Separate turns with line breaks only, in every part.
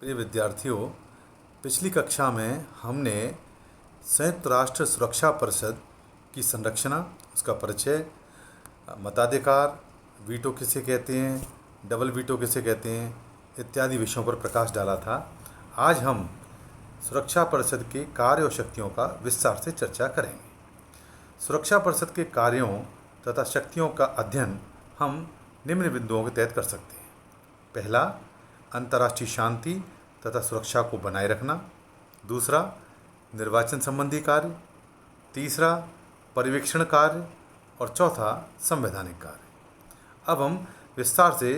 प्रिय विद्यार्थियों, पिछली कक्षा में हमने संयुक्त राष्ट्र सुरक्षा परिषद की संरचना, उसका परिचय, मताधिकार, वीटो किसे कहते हैं, डबल वीटो किसे कहते हैं इत्यादि विषयों पर प्रकाश डाला था। आज हम सुरक्षा परिषद के कार्य और शक्तियों का विस्तार से चर्चा करेंगे। सुरक्षा परिषद के कार्यों तथा शक्तियों का अध्ययन हम निम्न बिंदुओं के तहत कर सकते हैं। पहला, अंतर्राष्ट्रीय शांति तथा सुरक्षा को बनाए रखना। दूसरा, निर्वाचन संबंधी कार्य। तीसरा, पर्यवेक्षण कार्य। और चौथा, संवैधानिक कार्य। अब हम विस्तार से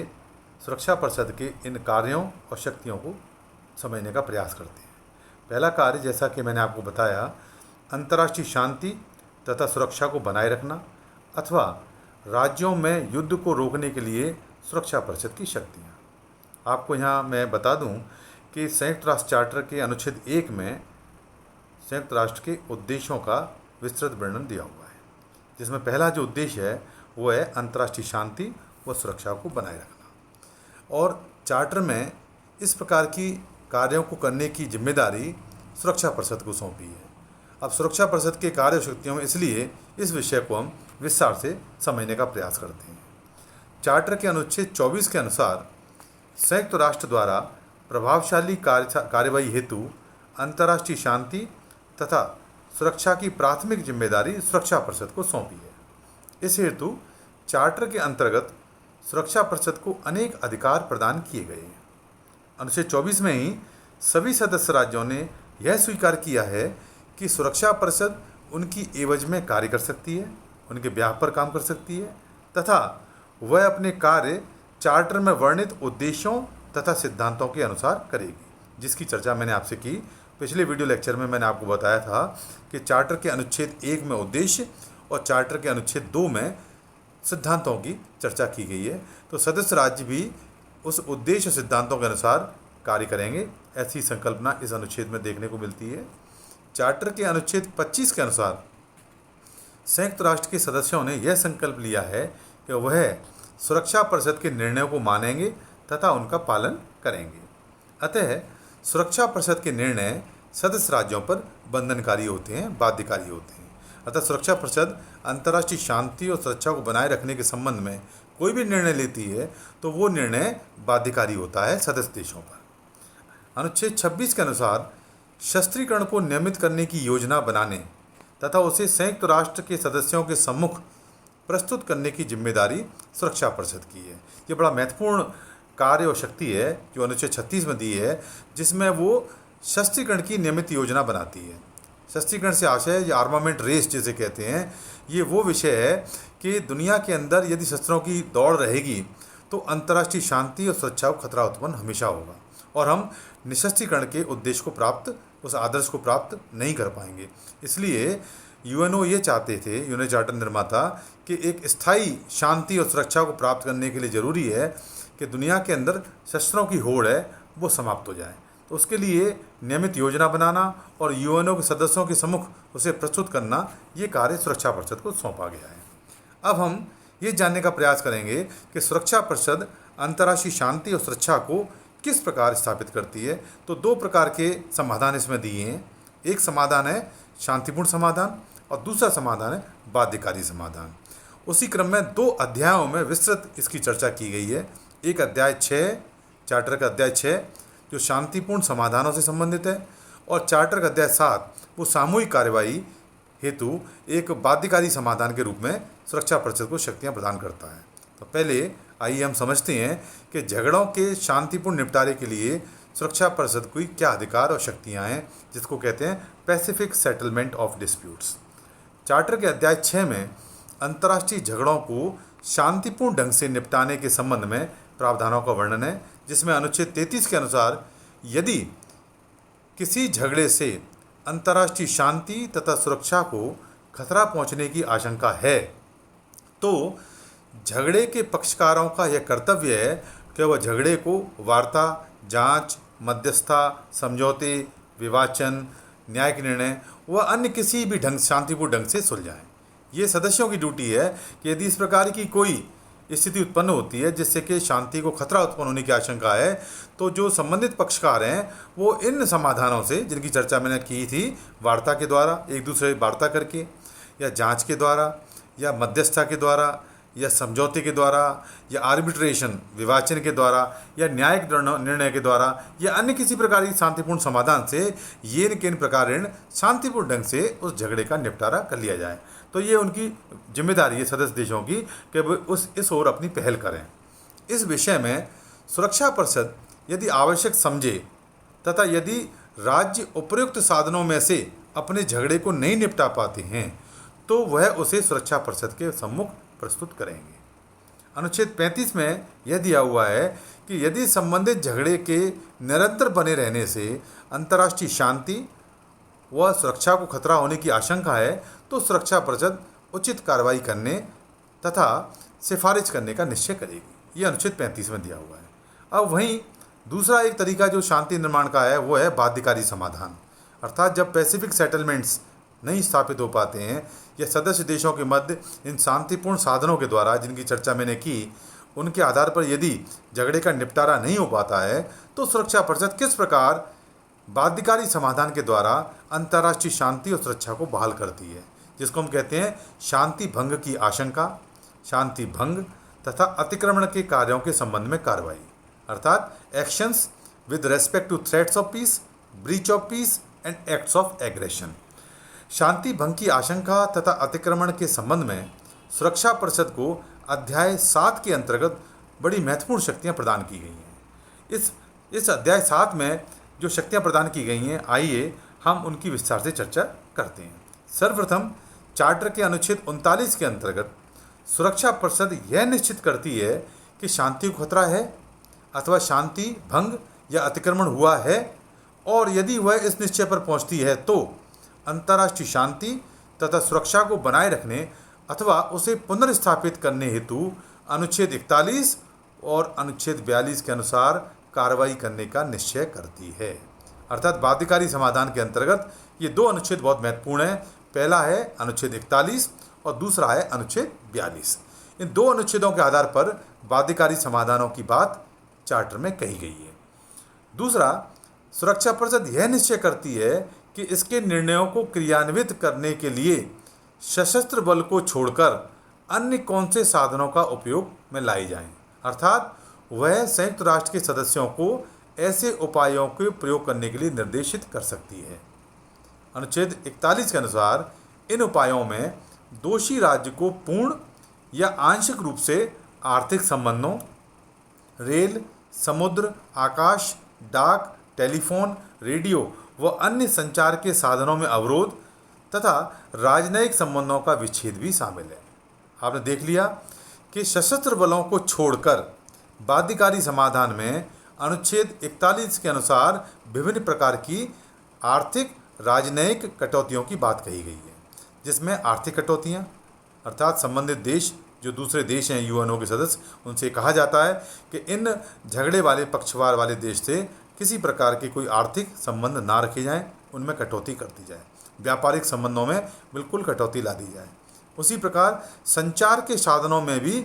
सुरक्षा परिषद के इन कार्यों और शक्तियों को समझने का प्रयास करते हैं। पहला कार्य, जैसा कि मैंने आपको बताया, अंतर्राष्ट्रीय शांति तथा सुरक्षा को बनाए रखना अथवा राज्यों में युद्ध को रोकने के लिए सुरक्षा परिषद की शक्तियाँ। आपको यहाँ मैं बता दूँ कि संयुक्त राष्ट्र चार्टर के अनुच्छेद 1 में संयुक्त राष्ट्र के उद्देश्यों का विस्तृत वर्णन दिया हुआ है, जिसमें पहला जो उद्देश्य है वो है अंतर्राष्ट्रीय शांति व सुरक्षा को बनाए रखना। और चार्टर में इस प्रकार की कार्यों को करने की जिम्मेदारी सुरक्षा परिषद को सौंपी है। अब सुरक्षा परिषद के कार्य शक्तियों में इसलिए इस विषय को हम विस्तार से समझने का प्रयास करते हैं। चार्टर के अनुच्छेद 24 के अनुसार संयुक्त राष्ट्र द्वारा प्रभावशाली कार्यवाही हेतु अंतर्राष्ट्रीय शांति तथा सुरक्षा की प्राथमिक जिम्मेदारी सुरक्षा परिषद को सौंपी है। इस हेतु चार्टर के अंतर्गत सुरक्षा परिषद को अनेक अधिकार प्रदान किए गए हैं। अनुच्छेद 24 में ही सभी सदस्य राज्यों ने यह स्वीकार किया है कि सुरक्षा परिषद उनकी एवज में कार्य कर सकती है, उनके ब्याह पर काम कर सकती है तथा वह अपने कार्य चार्टर में वर्णित उद्देश्यों तथा सिद्धांतों के अनुसार करेगी, जिसकी चर्चा मैंने आपसे की। पिछले वीडियो लेक्चर में मैंने आपको बताया था कि चार्टर के अनुच्छेद 1 में उद्देश्य और चार्टर के अनुच्छेद 2 में सिद्धांतों की चर्चा की गई है। तो सदस्य राज्य भी उस उद्देश्य और सिद्धांतों के अनुसार कार्य करेंगे, ऐसी संकल्पना इस अनुच्छेद में देखने को मिलती है। चार्टर के अनुच्छेद 25 के अनुसार संयुक्त राष्ट्र के सदस्यों ने यह संकल्प लिया है कि वह सुरक्षा परिषद के निर्णयों को मानेंगे तथा उनका पालन करेंगे। अतः सुरक्षा परिषद के निर्णय सदस्य राज्यों पर बंधनकारी होते हैं, बाध्यकारी होते हैं। अतः सुरक्षा परिषद अंतर्राष्ट्रीय शांति और सुरक्षा को बनाए रखने के संबंध में कोई भी निर्णय लेती है तो वो निर्णय बाध्यकारी होता है सदस्य देशों पर। अनुच्छेद 26 के अनुसार शस्त्रीकरण को नियमित करने की योजना बनाने तथा उसे संयुक्त राष्ट्र के सदस्यों के सम्मुख प्रस्तुत करने की जिम्मेदारी सुरक्षा परिषद की है। ये बड़ा महत्वपूर्ण कार्य और शक्ति है जो अनुच्छेद 36 में दी है, जिसमें वो शस्त्रीकरण की नियमित योजना बनाती है। शस्त्रीकरण से आशय ये आर्मामेंट रेस जिसे कहते हैं, ये वो विषय है कि दुनिया के अंदर यदि शस्त्रों की दौड़ रहेगी तो अंतर्राष्ट्रीय शांति और सुरक्षा को खतरा उत्पन्न हमेशा होगा और हम निशस्त्रीकरण के उद्देश्य को प्राप्त, उस आदर्श को प्राप्त नहीं कर पाएंगे। इसलिए यूएनओ ये चाहते थे, यूएनओ चार्टर निर्माता, कि एक स्थायी शांति और सुरक्षा को प्राप्त करने के लिए ज़रूरी है कि दुनिया के अंदर शस्त्रों की होड़ है वो समाप्त हो जाए। तो उसके लिए नियमित योजना बनाना और यूएनओ के सदस्यों के सम्मुख उसे प्रस्तुत करना, ये कार्य सुरक्षा परिषद को सौंपा गया है। अब हम ये जानने का प्रयास करेंगे कि सुरक्षा परिषद अंतर्राष्ट्रीय शांति और सुरक्षा को किस प्रकार स्थापित करती है। तो दो प्रकार के समाधान इसमें दिए हैं। एक समाधान है शांतिपूर्ण समाधान और दूसरा समाधान है बाध्यकारी समाधान। उसी क्रम में 2 अध्यायों में विस्तृत इसकी चर्चा की गई है। एक अध्याय 6, चार्टर का अध्याय 6 जो शांतिपूर्ण समाधानों से संबंधित है, और चार्टर का अध्याय 7 वो सामूहिक कार्यवाही हेतु एक बाध्यकारी समाधान के रूप में सुरक्षा परिषद को शक्तियाँ प्रदान करता है। तो पहले आइए हम समझते हैं कि झगड़ों के शांतिपूर्ण निपटारे के लिए सुरक्षा परिषद की क्या अधिकार और शक्तियाँ हैं, जिसको कहते हैं Pacific settlement of disputes. Charter के अध्याय 6 में अंतर्राष्ट्रीय झगड़ों को शांतिपूर्ण ढंग से निपटाने के संबंध में प्रावधानों का वर्णन है, जिसमें अनुच्छेद 33 के अनुसार यदि किसी झगड़े से अंतर्राष्ट्रीय शांति तथा सुरक्षा को खतरा पहुंचने की आशंका है तो झगड़े के पक्षकारों का यह कर्तव्य है कि वह झगड़े को वार्ता, जांच, मध्यस्थता, समझौते, विवाचन, न्यायिक निर्णय व अन्य किसी भी ढंग शांतिपूर्ण ढंग से सुलझाएं। ये सदस्यों की ड्यूटी है कि यदि इस प्रकार की कोई स्थिति उत्पन्न होती है जिससे कि शांति को खतरा उत्पन्न होने की आशंका है, तो जो संबंधित पक्षकार हैं वो इन समाधानों से, जिनकी चर्चा मैंने की थी, वार्ता के द्वारा, एक दूसरे से वार्ता करके, या जांच के द्वारा, या मध्यस्थता के द्वारा, या समझौते के द्वारा, या आर्बिट्रेशन विवाचन के द्वारा, या न्यायिक निर्णय के द्वारा, या अन्य किसी प्रकार की शांतिपूर्ण समाधान से ये न किन प्रकार शांतिपूर्ण ढंग से उस झगड़े का निपटारा कर लिया जाए। तो ये उनकी जिम्मेदारी है सदस्य देशों की कि वो इस ओर अपनी पहल करें। इस विषय में सुरक्षा परिषद यदि आवश्यक समझे तथा यदि राज्य उपयुक्त साधनों में से अपने झगड़े को नहीं निपटा पाते हैं तो वह उसे सुरक्षा परिषद के सम्मुख प्रस्तुत करेंगे। अनुच्छेद 35 में यह दिया हुआ है कि यदि संबंधित झगड़े के निरंतर बने रहने से अंतर्राष्ट्रीय शांति व सुरक्षा को खतरा होने की आशंका है तो सुरक्षा परिषद उचित कार्रवाई करने तथा सिफारिश करने का निश्चय करेगी। ये अनुच्छेद 35 में दिया हुआ है। अब वहीं दूसरा एक तरीका जो शांति निर्माण का है वो है बाध्यकारी समाधान, अर्थात जब पैसिफिक सेटलमेंट्स नहीं स्थापित हो पाते हैं या सदस्य देशों के मध्य इन शांतिपूर्ण साधनों के द्वारा, जिनकी चर्चा मैंने की, उनके आधार पर यदि झगड़े का निपटारा नहीं हो पाता है तो सुरक्षा परिषद किस प्रकार बाध्यकारी समाधान के द्वारा अंतर्राष्ट्रीय शांति और सुरक्षा को बहाल करती है, जिसको हम कहते हैं शांति भंग की आशंका, शांति भंग तथा अतिक्रमण के कार्यों के संबंध में कार्रवाई, अर्थात actions with respect to threats of peace, breach of peace and acts of aggression. शांति भंग की आशंका तथा अतिक्रमण के संबंध में सुरक्षा परिषद को अध्याय 7 के अंतर्गत बड़ी महत्वपूर्ण शक्तियां प्रदान की गई हैं। इस अध्याय 7 में जो शक्तियां प्रदान की गई हैं, आइए हम उनकी विस्तार से चर्चा करते हैं। सर्वप्रथम चार्टर के अनुच्छेद 39 के अंतर्गत सुरक्षा परिषद यह निश्चित करती है कि शांति को खतरा है अथवा शांति भंग या अतिक्रमण हुआ है, और यदि वह इस निश्चय पर पहुंचती है तो अंतर्राष्ट्रीय शांति तथा सुरक्षा को बनाए रखने अथवा उसे पुनर्स्थापित करने हेतु अनुच्छेद 41 और अनुच्छेद 42 के अनुसार कार्रवाई करने का निश्चय करती है। अर्थात बाध्यकारी समाधान के अंतर्गत ये दो अनुच्छेद बहुत महत्वपूर्ण हैं। पहला है अनुच्छेद 41 और दूसरा है अनुच्छेद 42। इन दो अनुच्छेदों के आधार पर बाध्यकारी समाधानों की बात चार्टर में कही गई है। दूसरा, सुरक्षा परिषद यह निश्चय करती है कि इसके निर्णयों को क्रियान्वित करने के लिए सशस्त्र बल को छोड़कर अन्य कौन से साधनों का उपयोग में लाई जाएं, अर्थात वह संयुक्त राष्ट्र के सदस्यों को ऐसे उपायों के प्रयोग करने के लिए निर्देशित कर सकती है। अनुच्छेद 41 के अनुसार इन उपायों में दोषी राज्य को पूर्ण या आंशिक रूप से आर्थिक संबंधों, रेल, समुद्र, आकाश, डाक, टेलीफोन, रेडियो व अन्य संचार के साधनों में अवरोध तथा राजनयिक संबंधों का विच्छेद भी शामिल है। आपने देख लिया कि सशस्त्र बलों को छोड़कर बाध्यकारी समाधान में अनुच्छेद 41 के अनुसार विभिन्न प्रकार की आर्थिक राजनयिक कटौतियों की बात कही गई है, जिसमें आर्थिक कटौतियां अर्थात संबंधित देश जो दूसरे देश हैं यूएनओ के सदस्य, उनसे कहा जाता है कि इन झगड़े वाले पक्षवार वाले देश से किसी प्रकार के कोई आर्थिक संबंध ना रखे जाएं, उनमें कटौती कर दी जाए, व्यापारिक संबंधों में बिल्कुल कटौती ला दी जाए। उसी प्रकार संचार के साधनों में भी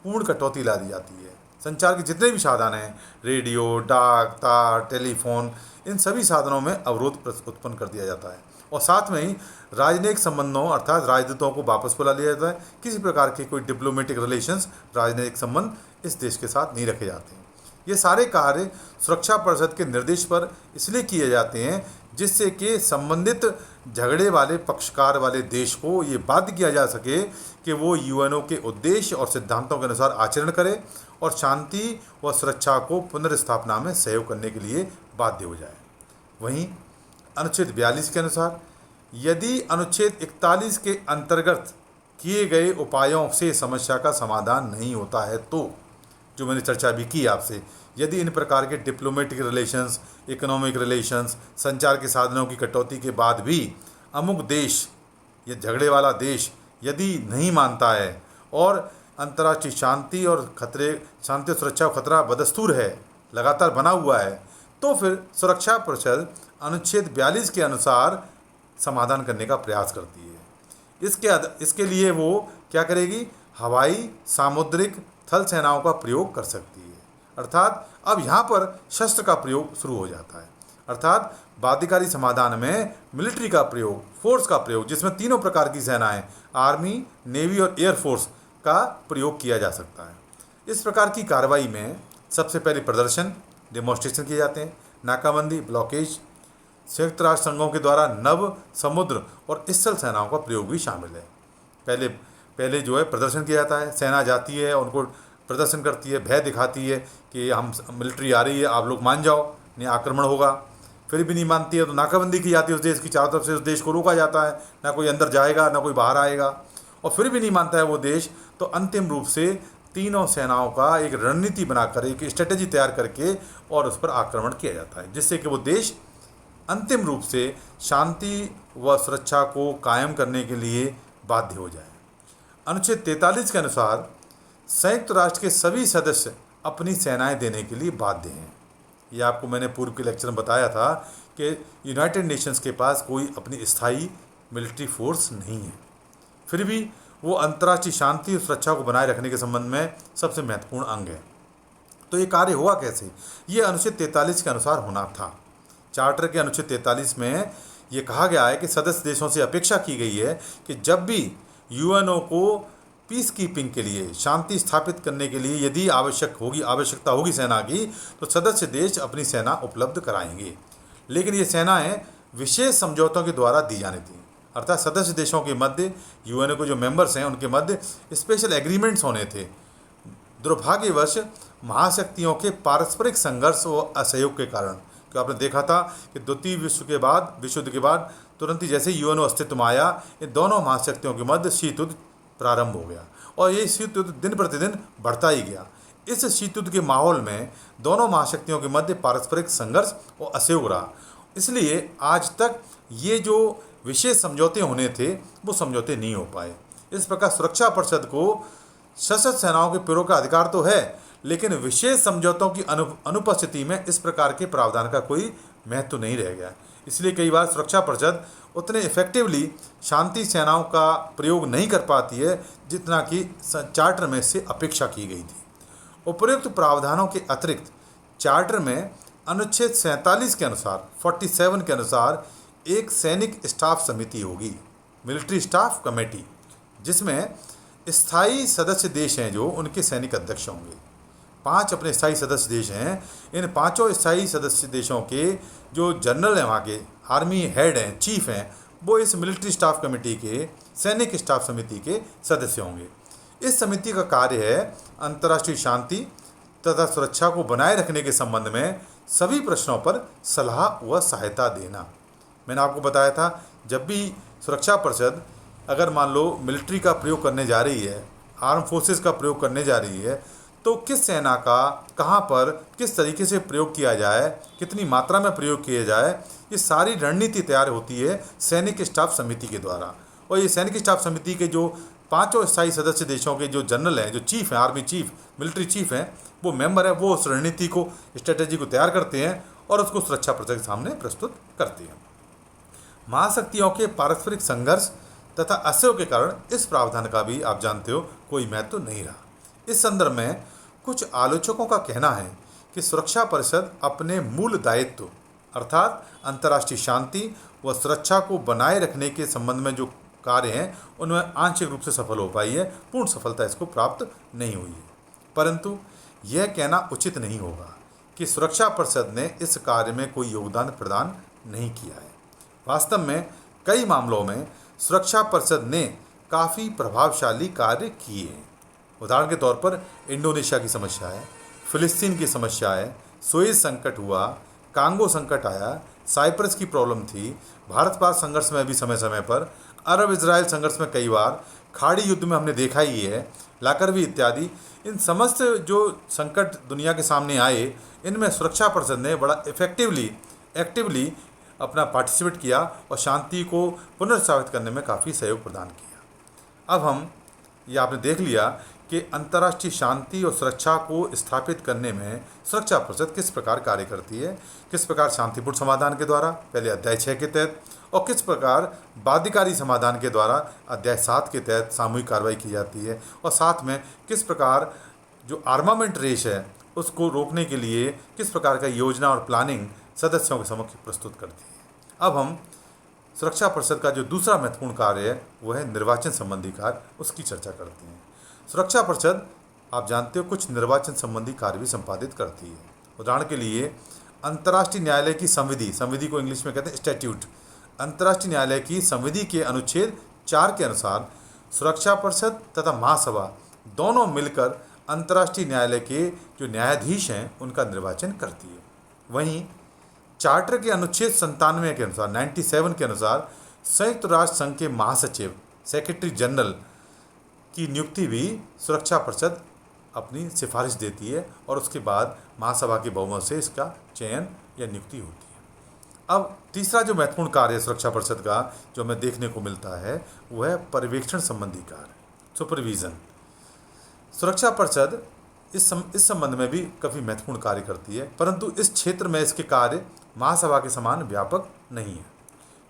पूर्ण कटौती ला दी जाती है। संचार के जितने भी साधन हैं, रेडियो, डाक, तार, टेलीफोन, इन सभी साधनों में अवरोध उत्पन्न कर दिया जाता है। और साथ में ही राजनयिक संबंधों अर्थात राजदूतों को वापस बुला लिया जाता है। किसी प्रकार के कोई डिप्लोमेटिक रिलेशंस, राजनयिक संबंध इस देश के साथ नहीं रखे जाते हैं। ये सारे कार्य सुरक्षा परिषद के निर्देश पर इसलिए किए जाते हैं जिससे कि संबंधित झगड़े वाले पक्षकार वाले देश को ये बाध्य किया जा सके कि वो यूएनओ के उद्देश्य और सिद्धांतों के अनुसार आचरण करे और शांति व सुरक्षा को पुनर्स्थापना में सहयोग करने के लिए बाध्य हो जाए। वहीं अनुच्छेद 42 के अनुसार यदि अनुच्छेद 41 के अंतर्गत किए गए उपायों से समस्या का समाधान नहीं होता है तो, जो मैंने चर्चा भी की आपसे, यदि इन प्रकार के डिप्लोमेटिक रिलेशंस, इकोनॉमिक रिलेशंस, संचार के साधनों की कटौती के बाद भी अमुक देश या झगड़े वाला देश यदि नहीं मानता है और अंतर्राष्ट्रीय शांति और शांति और सुरक्षा का खतरा बदस्तूर है, लगातार बना हुआ है, तो फिर सुरक्षा परिषद अनुच्छेद 42 के अनुसार समाधान करने का प्रयास करती है। इसके लिए वो क्या करेगी? हवाई, सामुद्रिक, थल सेनाओं का प्रयोग कर सकती है। अर्थात अब यहाँ पर शस्त्र का प्रयोग शुरू हो जाता है। अर्थात बाध्यकारी समाधान में मिलिट्री का प्रयोग, फोर्स का प्रयोग, जिसमें तीनों प्रकार की सेनाएं, आर्मी, नेवी और एयरफोर्स का प्रयोग किया जा सकता है। इस प्रकार की कार्रवाई में सबसे पहले प्रदर्शन, डेमोन्स्ट्रेशन किए जाते हैं, नाकाबंदी, ब्लॉकेज। संयुक्त राष्ट्र संघों के द्वारा नभ, समुद्र और स्थल सेनाओं का प्रयोग भी शामिल है। पहले पहले जो है प्रदर्शन किया जाता है, सेना जाती है, उनको प्रदर्शन करती है, भय दिखाती है कि हम मिलिट्री आ रही है, आप लोग मान जाओ, नहीं आक्रमण होगा। फिर भी नहीं मानती है तो नाकाबंदी की जाती है उस देश की, चारों तरफ से उस देश को रोका जाता है, ना कोई अंदर जाएगा ना कोई बाहर आएगा। और फिर भी नहीं मानता है वो देश, तो अंतिम रूप से तीनों सेनाओं का एक रणनीति बनाकर, एक स्ट्रेटेजी तैयार करके और उस पर आक्रमण किया जाता है, जिससे कि वो देश अंतिम रूप से शांति व सुरक्षा को कायम करने के लिए बाध्य हो जाए। अनुच्छेद 43 के अनुसार संयुक्त राष्ट्र के सभी सदस्य अपनी सेनाएं देने के लिए बाध्य हैं। ये आपको मैंने पूर्व के लेक्चर में बताया था कि यूनाइटेड नेशंस के पास कोई अपनी स्थायी मिलिट्री फोर्स नहीं है, फिर भी वो अंतर्राष्ट्रीय शांति और सुरक्षा को बनाए रखने के संबंध में सबसे महत्वपूर्ण अंग है। तो ये कार्य हुआ कैसे? ये अनुच्छेद 43 के अनुसार होना था। चार्टर के अनुच्छेद 43 में ये कहा गया है कि सदस्य देशों से अपेक्षा की गई है कि जब भी यूएनओ को पीस कीपिंग के लिए, शांति स्थापित करने के लिए यदि आवश्यकता होगी सेना की, तो सदस्य देश अपनी सेना उपलब्ध कराएंगे। लेकिन ये सेनाएं विशेष समझौतों के द्वारा दी जानी थी। अर्थात सदस्य देशों के मध्य, यूएनओ के जो मेंबर्स हैं उनके मध्य स्पेशल एग्रीमेंट्स होने थे। दुर्भाग्यवश महाशक्तियों के पारस्परिक संघर्ष व असहयोग के कारण, कि आपने देखा था कि द्वितीय विश्व युद्ध के बाद तुरंत ही जैसे यूएनओ अस्तित्व में आया, इन दोनों महाशक्तियों के मध्य शीत युद्ध प्रारंभ हो गया और ये शीत युद्ध दिन प्रतिदिन बढ़ता ही गया। इस शीत युद्ध के माहौल में दोनों महाशक्तियों के मध्य पारस्परिक संघर्ष और असहयोग रहा। इसलिए आज तक ये जो विशेष समझौते होने थे वो समझौते नहीं हो पाए। इस प्रकार सुरक्षा परिषद को सशस्त्र सेनाओं के प्रयोग का अधिकार तो है, लेकिन विशेष समझौतों की अनुपस्थिति में इस प्रकार के प्रावधान का कोई महत्व नहीं रह गया। इसलिए कई बार सुरक्षा परिषद उतने इफेक्टिवली शांति सेनाओं का प्रयोग नहीं कर पाती है जितना कि चार्टर में से अपेक्षा की गई थी। उपयुक्त प्रावधानों के अतिरिक्त चार्टर में अनुच्छेद 47 के अनुसार, 47 के अनुसार एक सैनिक स्टाफ समिति होगी, मिलिट्री स्टाफ कमेटी, जिसमें स्थायी सदस्य देश हैं जो उनके सैनिक अध्यक्ष होंगे। 5 अपने स्थायी सदस्य देश हैं। इन 5 स्थायी सदस्य देशों के जो जनरल हैं, वहाँ के आर्मी हेड हैं, चीफ हैं, वो इस मिलिट्री स्टाफ कमेटी के, सैनिक स्टाफ समिति के सदस्य होंगे। इस समिति का कार्य है अंतर्राष्ट्रीय शांति तथा सुरक्षा को बनाए रखने के संबंध में सभी प्रश्नों पर सलाह व सहायता देना। मैंने आपको बताया था, जब भी सुरक्षा परिषद अगर मान लो मिलिट्री का प्रयोग करने जा रही है, आर्म फोर्सेस का प्रयोग करने जा रही है, तो किस सेना का कहाँ पर किस तरीके से प्रयोग किया जाए, कितनी मात्रा में प्रयोग किया जाए, ये सारी रणनीति तैयार होती है सैनिक स्टाफ समिति के द्वारा। और ये सैनिक स्टाफ समिति के जो 5 स्थायी सदस्य देशों के जो जनरल हैं, जो चीफ हैं, आर्मी चीफ, मिलिट्री चीफ हैं, वो मेंबर हैं, वो उस रणनीति को, स्ट्रेटेजी को तैयार करते हैं और उसको सुरक्षा परिषद के सामने प्रस्तुत करते हैं। महाशक्तियों के पारस्परिक संघर्ष तथा असहयोग के कारण इस प्रावधान का भी आप जानते हो कोई महत्व नहीं रहा। इस संदर्भ में कुछ आलोचकों का कहना है कि सुरक्षा परिषद अपने मूल दायित्व अर्थात अंतर्राष्ट्रीय शांति व सुरक्षा को बनाए रखने के संबंध में जो कार्य हैं उनमें आंशिक रूप से सफल हो पाई है, पूर्ण सफलता इसको प्राप्त नहीं हुई है। परंतु यह कहना उचित नहीं होगा कि सुरक्षा परिषद ने इस कार्य में कोई योगदान प्रदान नहीं किया है। वास्तव में कई मामलों में सुरक्षा परिषद ने काफ़ी प्रभावशाली कार्य किए हैं। उदाहरण के तौर पर इंडोनेशिया की समस्या है, फिलिस्तीन की समस्या है, सुएज संकट हुआ, कांगो संकट आया, साइप्रस की प्रॉब्लम थी, भारत पाक संघर्ष में भी समय समय पर, अरब इजराइल संघर्ष में कई बार, खाड़ी युद्ध में हमने देखा ही है, लाकरवी इत्यादि। इन समस्त जो संकट दुनिया के सामने आए, इनमें सुरक्षा परिषद ने बड़ा एक्टिवली अपना पार्टिसिपेट किया और शांति को पुनर्स्थापित करने में काफ़ी सहयोग प्रदान किया। अब ये आपने देख लिया कि अंतर्राष्ट्रीय शांति और सुरक्षा को स्थापित करने में सुरक्षा परिषद किस प्रकार कार्य करती है, किस प्रकार शांतिपूर्ण समाधान के द्वारा पहले अध्याय 6 के तहत और किस प्रकार बाध्यकारी समाधान के द्वारा अध्याय 7 के तहत सामूहिक कार्रवाई की जाती है, और साथ में किस प्रकार जो आर्मामेंट रेस है उसको रोकने के लिए किस प्रकार का योजना और प्लानिंग सदस्यों के समक्ष प्रस्तुत करती है। अब हम सुरक्षा परिषद का जो दूसरा महत्वपूर्ण कार्य है वह है निर्वाचन संबंधी कार्य, उसकी चर्चा करते हैं। सुरक्षा परिषद आप जानते हो कुछ निर्वाचन संबंधी कार्य भी संपादित करती है। उदाहरण के लिए अंतर्राष्ट्रीय न्यायालय की संविधि को इंग्लिश में कहते हैं स्टैट्यूट। अंतर्राष्ट्रीय न्यायालय की संविधि के अनुच्छेद 4 के अनुसार सुरक्षा परिषद तथा महासभा दोनों मिलकर अंतर्राष्ट्रीय न्यायालय के जो न्यायाधीश हैं उनका निर्वाचन करती है। वहीं चार्टर के अनुच्छेद 97 के अनुसार 97 के अनुसार संयुक्त राष्ट्र संघ के महासचिव सेक्रेटरी जनरल की नियुक्ति भी सुरक्षा परिषद अपनी सिफारिश देती है और उसके बाद महासभा के बहुमत से इसका चयन या नियुक्ति होती है। अब तीसरा जो महत्वपूर्ण कार्य है सुरक्षा परिषद का जो हमें देखने को मिलता है वह है पर्यवेक्षण संबंधी कार्य, सुपरविजन। सुरक्षा परिषद इस संबंध में भी काफ़ी महत्वपूर्ण कार्य करती है, परंतु इस क्षेत्र में इसके कार्य महासभा के समान व्यापक नहीं है।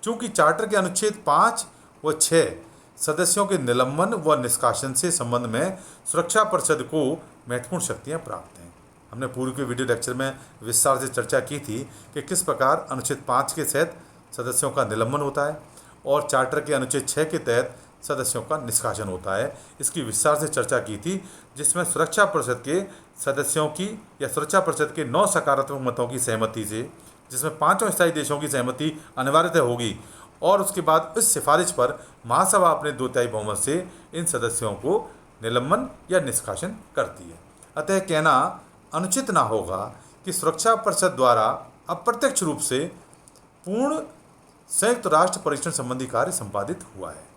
चूँकि चार्टर के अनुच्छेद 5 व 6 सदस्यों के निलंबन व निष्कासन से संबंध में सुरक्षा परिषद को महत्वपूर्ण शक्तियाँ प्राप्त हैं। हमने पूर्व के वीडियो लेक्चर में विस्तार से चर्चा की थी कि किस प्रकार अनुच्छेद 5 के तहत सदस्यों का निलंबन होता है और चार्टर के अनुच्छेद 6 के तहत सदस्यों का निष्कासन होता है। इसकी विस्तार से चर्चा की थी, जिसमें सुरक्षा परिषद के सदस्यों की या सुरक्षा परिषद के 9 सकारात्मक मतों की सहमति से, जिसमें 5 स्थायी देशों की सहमति अनिवार्यतः होगी और उसके बाद इस सिफारिश पर महासभा अपने 2/3 बहुमत से इन सदस्यों को निलंबन या निष्कासन करती है। अतः कहना अनुचित ना होगा कि सुरक्षा परिषद द्वारा अप्रत्यक्ष रूप से पूर्ण संयुक्त राष्ट्र परीक्षण संबंधी कार्य संपादित हुआ है।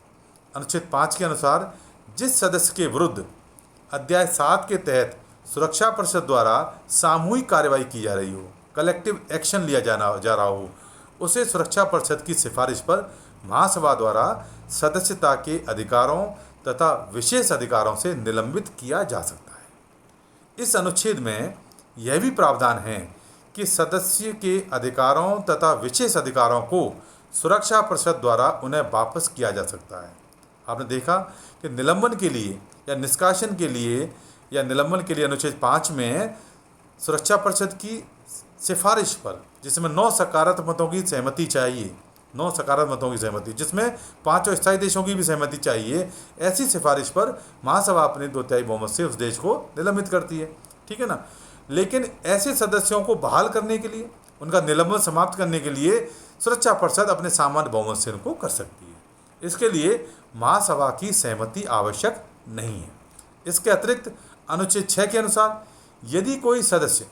अनुच्छेद 5 के अनुसार जिस सदस्य के विरुद्ध अध्याय 7 के तहत सुरक्षा परिषद द्वारा सामूहिक कार्रवाई की जा रही हो, कलेक्टिव एक्शन लिया जा रहा हो, उसे सुरक्षा परिषद की सिफारिश पर महासभा द्वारा सदस्यता के अधिकारों तथा विशेष अधिकारों से निलंबित किया जा सकता है। इस अनुच्छेद में यह भी प्रावधान है कि सदस्य के अधिकारों तथा विशेष अधिकारों को सुरक्षा परिषद द्वारा उन्हें वापस किया जा सकता है। आपने देखा कि निलंबन के लिए या निष्कासन के लिए या निलंबन के लिए अनुच्छेद 5 में सुरक्षा परिषद की सिफारिश पर, जिसमें 9 सकारात्मक मतों की सहमति चाहिए, 9 सकारात्मक मतों की सहमति, जिसमें 5 स्थायी देशों की भी सहमति चाहिए, ऐसी सिफारिश पर महासभा अपने 2/3 बहुमत से उस देश को निलंबित करती है। ठीक है ना। लेकिन ऐसे सदस्यों को बहाल करने के लिए, उनका निलंबन समाप्त करने के लिए सुरक्षा परिषद अपने सामान्य बहुमत से उनको कर सकती है। इसके लिए महासभा की सहमति आवश्यक नहीं है। इसके अतिरिक्त अनुच्छेद 6 के अनुसार यदि कोई सदस्य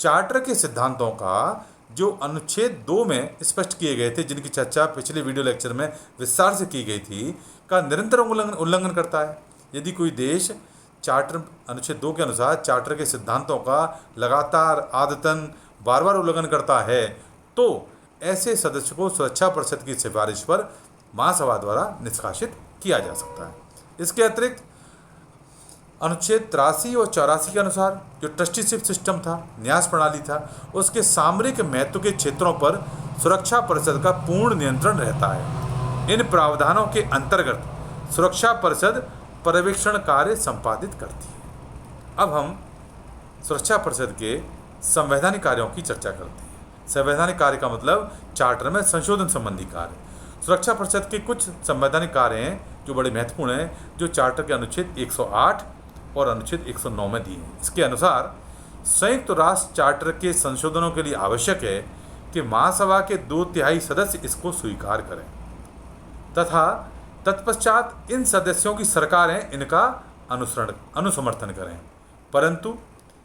चार्टर के सिद्धांतों का जो अनुच्छेद 2 में स्पष्ट किए गए थे, जिनकी चर्चा पिछले वीडियो लेक्चर में विस्तार से की गई थी, का निरंतर उल्लंघन करता है, यदि कोई देश चार्टर अनुच्छेद 2 के अनुसार चार्टर के सिद्धांतों का लगातार आदतन बार बार उल्लंघन करता है, तो ऐसे सदस्य को सुरक्षा परिषद की सिफारिश पर महासभा द्वारा निष्कासित किया जा सकता है। इसके अतिरिक्त अनुच्छेद 83 और 84 के अनुसार जो ट्रस्टीशिप सिस्टम था, न्यास प्रणाली था, उसके सामरिक महत्व के क्षेत्रों पर सुरक्षा परिषद का पूर्ण नियंत्रण रहता है। इन प्रावधानों के अंतर्गत सुरक्षा परिषद पर्यवेक्षण कार्य संपादित करती है। अब हम सुरक्षा परिषद के संवैधानिक कार्यों की चर्चा करते हैं। संवैधानिक कार्य का मतलब चार्टर में संशोधन संबंधी कार्य। सुरक्षा परिषद के कुछ संवैधानिक कार्य हैं जो बड़े महत्वपूर्ण हैं, जो चार्टर के अनुच्छेद 108 और अनुच्छेद 109 में दिए हैं। इसके अनुसार संयुक्त राष्ट्र चार्टर के संशोधनों के लिए आवश्यक है कि महासभा के 2/3 सदस्य इसको स्वीकार करें तथा तत्पश्चात इन सदस्यों की सरकारें इनका अनुसमर्थन करें। परंतु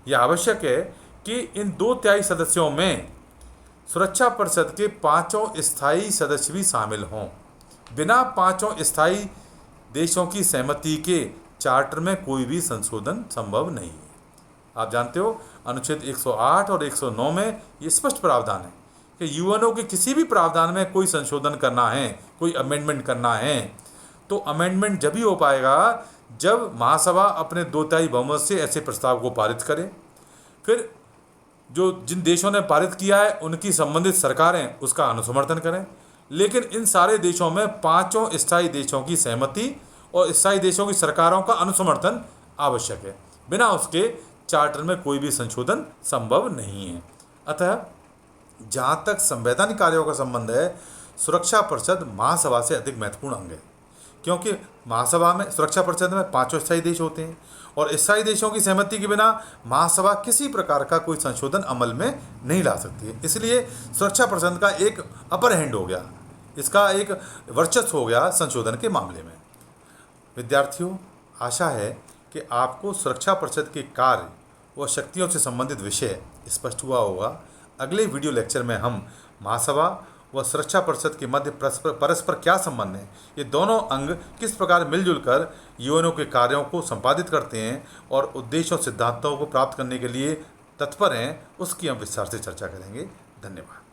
यह आवश्यक है कि इन 2/3 सदस्यों में सुरक्षा परिषद के 5 स्थायी सदस्य भी शामिल हों। बिना 5 स्थायी देशों की सहमति के चार्टर में कोई भी संशोधन संभव नहीं है। आप जानते हो अनुच्छेद 108 और 109 में ये स्पष्ट प्रावधान है कि यूएनओ के किसी भी प्रावधान में कोई संशोधन करना है, कोई अमेंडमेंट करना है, तो अमेंडमेंट जब ही हो पाएगा जब महासभा अपने 2/3 बहुमत से ऐसे प्रस्ताव को पारित करे। फिर जो जिन देशों ने पारित किया है उनकी संबंधित सरकारें उसका अनुसमर्थन करें। लेकिन इन सारे देशों में 5 स्थायी देशों की सहमति और स्थायी देशों की सरकारों का अनुसमर्थन आवश्यक है। बिना उसके चार्टर में कोई भी संशोधन संभव नहीं है। अतः जहाँ तक संवैधानिक कार्यों का संबंध है, सुरक्षा परिषद महासभा से अधिक महत्वपूर्ण अंग है, क्योंकि महासभा में सुरक्षा परिषद में 5 स्थायी देश होते हैं और स्थायी देशों की सहमति के बिना महासभा किसी प्रकार का कोई संशोधन अमल में नहीं ला सकती है। इसलिए सुरक्षा परिषद का एक अपर हैंड हो गया, इसका एक वर्चस्व हो गया संशोधन के मामले में। विद्यार्थियों, आशा है कि आपको सुरक्षा परिषद के कार्य व शक्तियों से संबंधित विषय स्पष्ट हुआ होगा। अगले वीडियो लेक्चर में हम महासभा व सुरक्षा परिषद के मध्य परस्पर क्या संबंध है, ये दोनों अंग किस प्रकार मिलजुल कर यूएनओ के कार्यों को संपादित करते हैं और उद्देश्यों सिद्धांतों को प्राप्त करने के लिए तत्पर हैं, उसकी हम विस्तार से चर्चा करेंगे। धन्यवाद।